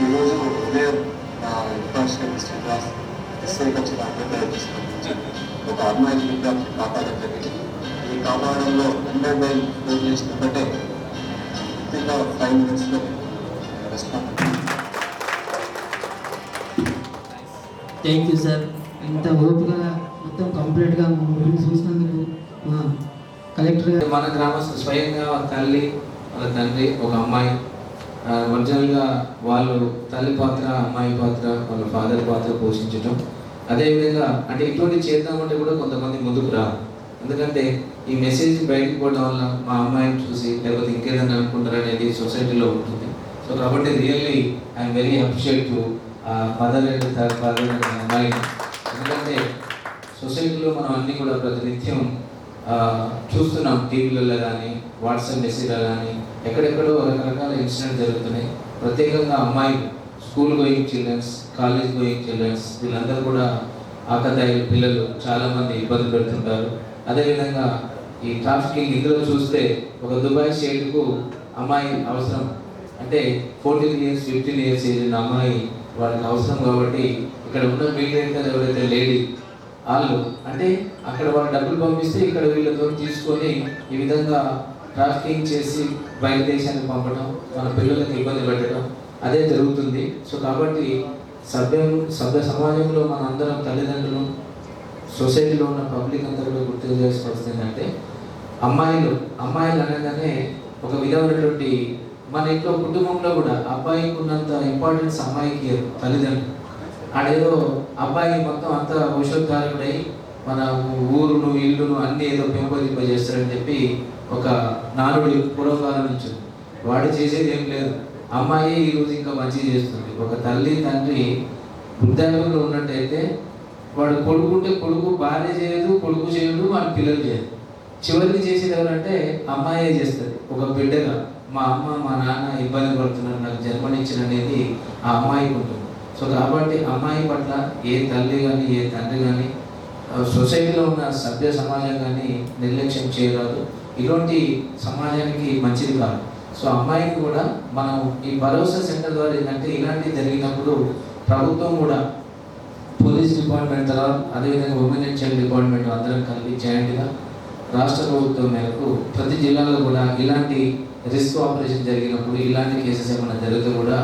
S15: ఈరోజు ఉదయం ఒక అమ్మాయి విద్యార్థి కాపాడడం జరిగింది. ఈ కాపాడంలో 100 మైల్ ఫోన్ చేసినట్టే ముఖ్యంగా 5 minutesలో రెస్పాన్స్.
S16: Thank you sir. ఇంత ఓపికగా మొత్తం కంప్లీట్గా మూవీ చూసినందుకు మా కలెక్టర్ గారు.
S17: మన గ్రామస్తులు స్వయంగా తల్లి, వాళ్ళ తండ్రి, ఒక అమ్మాయి ఒరిజినల్గా వాళ్ళు తల్లి పాత్ర, అమ్మాయి పాత్ర, వాళ్ళ ఫాదర్ పాత్ర పోషించడం. అదేవిధంగా అంటే ఇటువంటి చేద్దామంటే కూడా కొంతమంది ముందుకు రారు. ఎందుకంటే ఈ మెసేజ్ బయటకు పోవడం వల్ల మా అమ్మాయిని చూసి లేకపోతే ఇంకేదైనా అనుకుంటారు అనేది సొసైటీలో ఉంటుంది. సో కాబట్టి really I'm very appreciate to mother and father and అమ్మాయిని. ఎందుకంటే సొసైటీలో మనం అన్నీ కూడా ప్రతినిత్యం చూస్తున్నాం. టీవీలలో కానీ, వాట్సాప్ మెసేజ్లో కానీ, ఎక్కడెక్కడో రకరకాల ఇన్సిడెంట్ జరుగుతున్నాయి. ప్రత్యేకంగా అమ్మాయిలు, school going children, college going children, వీళ్ళందరూ కూడా ఆకతాయి పిల్లలు చాలామంది ఇబ్బంది పెడుతుంటారు. అదేవిధంగా ఈ ట్రాఫికింగ్ ఇందులో చూస్తే ఒక దుబాయ్ స్టేట్కు అమ్మాయి అవసరం. అంటే 14 years 15 years ఏజ్ ఉన్న అమ్మాయి వాళ్ళకి అవసరం. కాబట్టి ఇక్కడ ఉన్న మీడియేటర్ ఎవరైతే లేడీ వాళ్ళు అంటే అక్కడ వాళ్ళు డబ్బులు పంపిస్తే ఇక్కడ వీళ్ళతో తీసుకొని ఈ విధంగా ట్రాఫికింగ్ చేసి బయట దేశానికి పంపడం, మన పిల్లలకు ఇబ్బంది పెట్టడం అదే జరుగుతుంది. సో కాబట్టి సభ్య సమాజంలో మన అందరం తల్లిదండ్రులు, సొసైటీలో ఉన్న పబ్లిక్ అందరూ కూడా గుర్తు చేయాల్సిన పరిస్థితి ఏంటంటే అమ్మాయిలు అనగానే ఒక విధమైనటువంటి మన ఇంట్లో కుటుంబంలో కూడా అబ్బాయికి ఉన్నంత ఇంపార్టెన్స్ అమ్మాయికి తల్లిదండ్రులు. ఆడేదో అబ్బాయి మొత్తం అంతా భవిష్యత్తుకారుడై మన ఊరును ఇల్లును అన్ని ఏదో పెంపొందింపజేస్తాడని చెప్పి ఒక నాలుగు పూర్వకాలం నుంచి వాడు చేసేది ఏం లేదు. అమ్మాయి ఈరోజు ఇంకా మంచిగా చేస్తుంది. ఒక తల్లి తండ్రి వృద్ధాప్యంలో ఉన్నట్టయితే వాడు కొడుకుంటే కొడుకు భార్య చేయదు, కొడుకు చేయడు, వాళ్ళ పిల్లలు చేయదు. చివరికి చేసేది ఎవరంటే అమ్మాయే చేస్తుంది. ఒక బిడ్డగా మా అమ్మ మా నాన్న ఇబ్బంది పడుతున్నారు, నాకు జన్మనిచ్చిన అనేది ఆ అమ్మాయికి ఉంటుంది. సో కాబట్టి అమ్మాయి పట్ల ఏ తల్లి కానీ ఏ తండ్రి కానీ సొసైటీలో ఉన్న సభ్య సమాజం కానీ నిర్లక్ష్యం చేయరాదు. ఇలాంటి సమాజానికి మంచిది కాదు. సో అమ్మాయికి కూడా మనం ఈ భరోసా సెంటర్ ద్వారా ఏంటంటే ఇలాంటివి జరిగినప్పుడు ప్రభుత్వం కూడా పోలీస్ డిపార్ట్మెంట్ తర్వాత అదేవిధంగా ఉమెన్ అండ్ చైల్డ్ డిపార్ట్మెంట్ అందరం కలిపి జాయింట్గా రాష్ట్ర ప్రభుత్వం మేరకు ప్రతి జిల్లాలో కూడా ఇలాంటి రిస్క్ ఆపరేషన్ జరిగినప్పుడు ఇలాంటి కేసెస్ ఏమైనా జరిగితే కూడా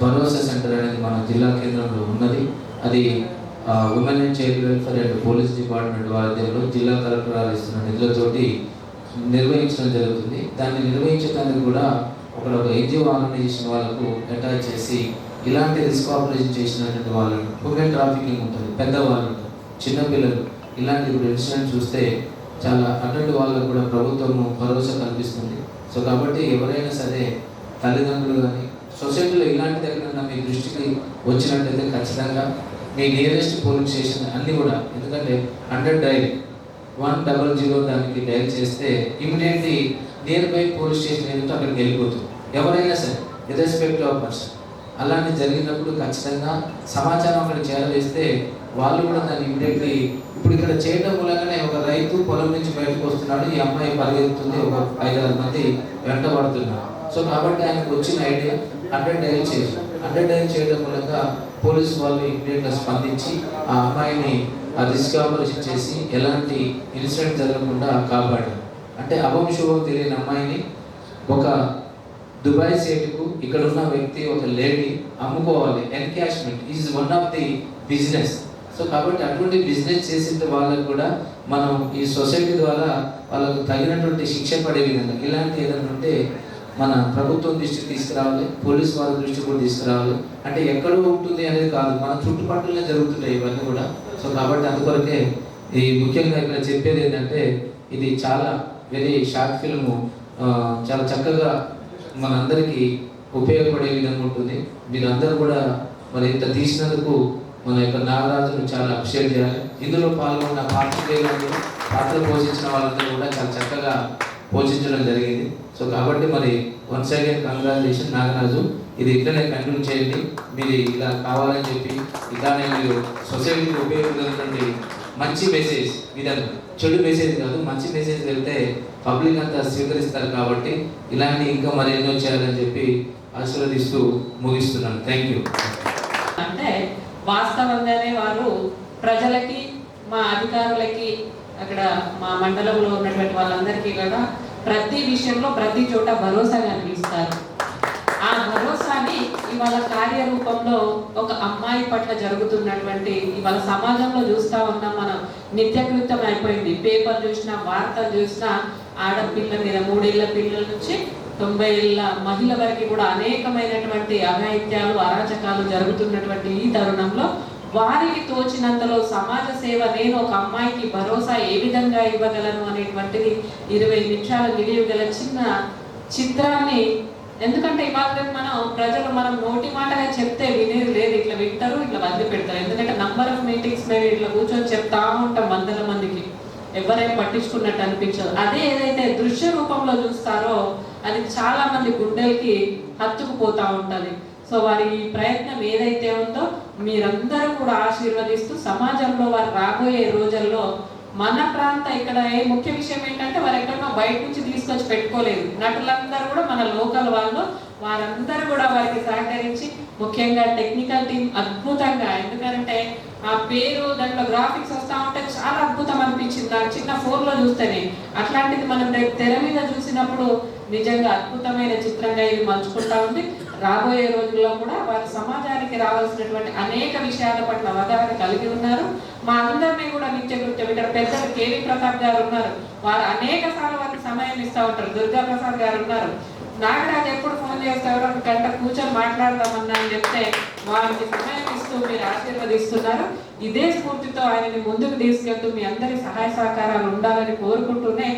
S17: భరోసా సెంటర్ అనేది మన జిల్లా కేంద్రంలో ఉన్నది. అది women and child welfare and police department వారిలో జిల్లా కలెక్టర్ గారు ఇస్తున్న నిధులతోటి నిర్వహించడం జరుగుతుంది. దాన్ని నిర్వహించడానికి కూడా ఒక ఎన్జిఓ ఆర్గనైజేషన్ వాళ్ళకు అటాచ్ చేసి ఇలాంటి రిస్క్ ఆపరేషన్ చేసినటువంటి వాళ్ళని హ్యూమన్ ట్రాఫికింగ్ ఉంటుంది, పెద్దవాళ్ళు ఉంటారు, చిన్నపిల్లలు ఇలాంటి ఇన్సిడెంట్ చూస్తే చాలా అటువంటి వాళ్ళకు కూడా ప్రభుత్వము భరోసా కల్పిస్తుంది. సో కాబట్టి ఎవరైనా సరే తల్లిదండ్రులు కానీ సొసైటీలో ఇలాంటి ఎక్కడైనా మీ దృష్టికి వచ్చినట్లయితే ఖచ్చితంగా మీ నియరెస్ట్ పోలీస్ స్టేషన్ అన్నీ కూడా, ఎందుకంటే 100 డైల్ 100 దానికి డైల్ చేస్తే immediately near by police station ఏదో అక్కడికి వెళ్ళిపోతుంది. ఎవరైనా సరే ఇర్రెస్పెక్టివ్ ఆఫ్ పర్సన్ అలాంటి జరిగినప్పుడు ఖచ్చితంగా సమాచారం అక్కడ చేరవేస్తే వాళ్ళు కూడా దాన్ని ఇమీడియట్లీ ఇప్పుడు ఇక్కడ చేయడం మూలంగానే ఒక రైతు పొలం నుంచి బయటకు వస్తున్నాడు, ఈ అమ్మాయి పరిగెత్తుతుంది, ఒక 5-6 మంది వెంటబడుతున్నారు. సో కాబట్టి ఆయనకు వచ్చిన ఐడియా 100 డైల్ చేసి 100 డైల్ చేయడం మూలంగా పోలీసు వాళ్ళు ఇమీడియట్గా స్పందించి ఆ అమ్మాయిని ఆ రిస్క్ ఆపరేషన్ చేసి ఎలాంటి ఇన్సిడెంట్ జరగకుండా కాపాడారు. అంటే అభం శుభం తెలియని అమ్మాయిని ఒక దుబాయ్ సేటుకు ఇక్కడ ఉన్న వ్యక్తి ఒక లేడీ అమ్ముకోవాలి, encashment is one of the business. So కాబట్టి అటువంటి బిజినెస్ చేసిన వాళ్ళకు కూడా మనం ఈ సొసైటీ ద్వారా వాళ్ళకు తగినటువంటి శిక్ష పడే విధంగా ఇలాంటి ఏదైనా ఉంటే మన ప్రభుత్వం దృష్టికి తీసుకురావాలి, పోలీస్ వాళ్ళ దృష్టికి కూడా తీసుకురావాలి. అంటే ఎక్కడో ఉంటుంది అనేది కాదు, మన చుట్టుపక్కలనే జరుగుతుంటాయి ఇవన్నీ కూడా. సో కాబట్టి అందుకొరకే ఈ ముఖ్యంగా ఇక్కడ చెప్పేది ఏంటంటే ఇది చాలా వెరీ షార్ట్ ఫిల్ము, చాలా చక్కగా మనందరికీ ఉపయోగపడే విధంగా ఉంటుంది. మీరందరూ కూడా మరి ఇంత తీసినందుకు మన యొక్క నాగరాజును చాలా అప్రిషియేట్ చేయాలి. ఇందులో పాల్గొన్న పాత్ర పోషించిన వాళ్ళందరూ కూడా చాలా చక్కగా పోషించడం జరిగింది. సో కాబట్టి మరి వన్స్ అగైన్ కంగ్రాచులేషన్ నాగరాజు. ఇది ఇట్లనే కంటిన్యూ చేయండి. మీరు ఇలా కావాలని చెప్పి ఇలానే మీరు సొసైటీకి ఉపయోగపడేటువంటి మంచి మెసేజ్, ఇదంతా చెడు మెసేజ్ కాదు, మంచి మెసేజ్ వెళ్తే పబ్లిక్ అంతా స్వీకరిస్తారు. కాబట్టి ఇలాంటి ఇంకా మరి ఎన్నో చేయాలని చెప్పి ఆశీర్వదిస్తూ ముగిస్తున్నాను. Thank you.
S14: అంటే వాస్తవంగానే వారు ప్రజలకి, మా అధికారులకి, అక్కడ మా మండలంలో ఉన్నటువంటి వాళ్ళందరికీ కూడా ప్రతి విషయంలో ప్రతి చోట భరోసాగా అనిపిస్తారు. ఆ భరోసాని ఇవాళ కార్యరూపంలో ఒక అమ్మాయి పట్ల జరుగుతున్నటువంటి ఇవాళ సమాజంలో చూస్తూ ఉన్నాం మనం. నిత్యకృత్యం అయిపోయింది. పేపర్ చూసినా, వార్తలు చూసినా ఆడపిల్ల మీద 3 ఏళ్ల పిల్లల నుంచి 90 ఏళ్ల మహిళ వరకు కూడా అనేకమైనటువంటి అఘాయిత్యాలు, అరాచకాలు జరుగుతున్నటువంటి ఈ తరుణంలో వారికి తోచినంతలో సమాజ సేవ, నేను ఒక అమ్మాయికి భరోసా ఏ విధంగా ఇవ్వగలను అనేటువంటిది 20 నిమిషాల నిడివి గల చిన్న చిత్రాన్ని. ఎందుకంటే ఇవాళ మనం నోటి మాటగా చెప్తే వినేది లేదు, ఇట్లా వింటారు, ఇట్లా వదిలి పెడతారు. ఎందుకంటే నంబర్ ఆఫ్ మీటింగ్స్ మేము ఇట్లా కూర్చొని చెప్తా ఉంటాం 100 మందికి, ఎవరైనా పట్టించుకున్నట్టు అనిపించదు. అదే ఏదైతే దృశ్య రూపంలో చూస్తారో అది చాలా మంది గుండెలకి హత్తుకుపోతా ఉంటది. సో వారి ఈ ప్రయత్నం ఏదైతే ఉందో మీరందరూ కూడా ఆశీర్వదిస్తూ సమాజంలో వారు రాబోయే రోజుల్లో మన ప్రాంత ఇక్కడ ముఖ్య విషయం ఏంటంటే వారు ఎక్కడో బయట నుంచి తీసుకొచ్చి పెట్టుకోలేదు. నటులందరూ కూడా మన లోకల్ వాళ్ళు, వారందరూ కూడా వారికి సహకరించి, ముఖ్యంగా టెక్నికల్ టీం అద్భుతంగా, ఎందుకంటే ఆ పేరు దాంట్లో గ్రాఫిక్స్ వస్తూ ఉంటే చాలా అద్భుతం అనిపించింది నాకు చిన్న ఫోన్లో చూస్తేనే. అట్లాంటిది మనం తెర మీద చూసినప్పుడు నిజంగా అద్భుతమైన చిత్రంగా ఇది మలుచుకుంటా ఉంది. రాబోయే రోజుల్లో కూడా వారు సమాజానికి రావాల్సినటువంటి అనేక విషయాల పట్ల అవగాహన కలిగి ఉన్నారు. మా అందరినీ కూడా నిత్యకృత్యం ఇక్కడ పెద్దలు కేవీ ప్రసాద్ గారు ఉన్నారు, వారు అనేక సార్లు వారికి సమయం ఇస్తూ ఉంటారు. దుర్గా ప్రసాద్ గారు ఉన్నారు, నాగరాజు ఎప్పుడు ఫోన్ చేస్తారో గంట కూర్చొని మాట్లాడదామన్నా అని చెప్తే వారికి సమయం ఇస్తూ మీరు ఆశీర్వదిస్తున్నారు. ఇదే స్ఫూర్తితో ఆయనని ముందుకు తీసుకెళ్తూ మీ అందరి సహాయ సహకారాలు ఉండాలని కోరుకుంటూనే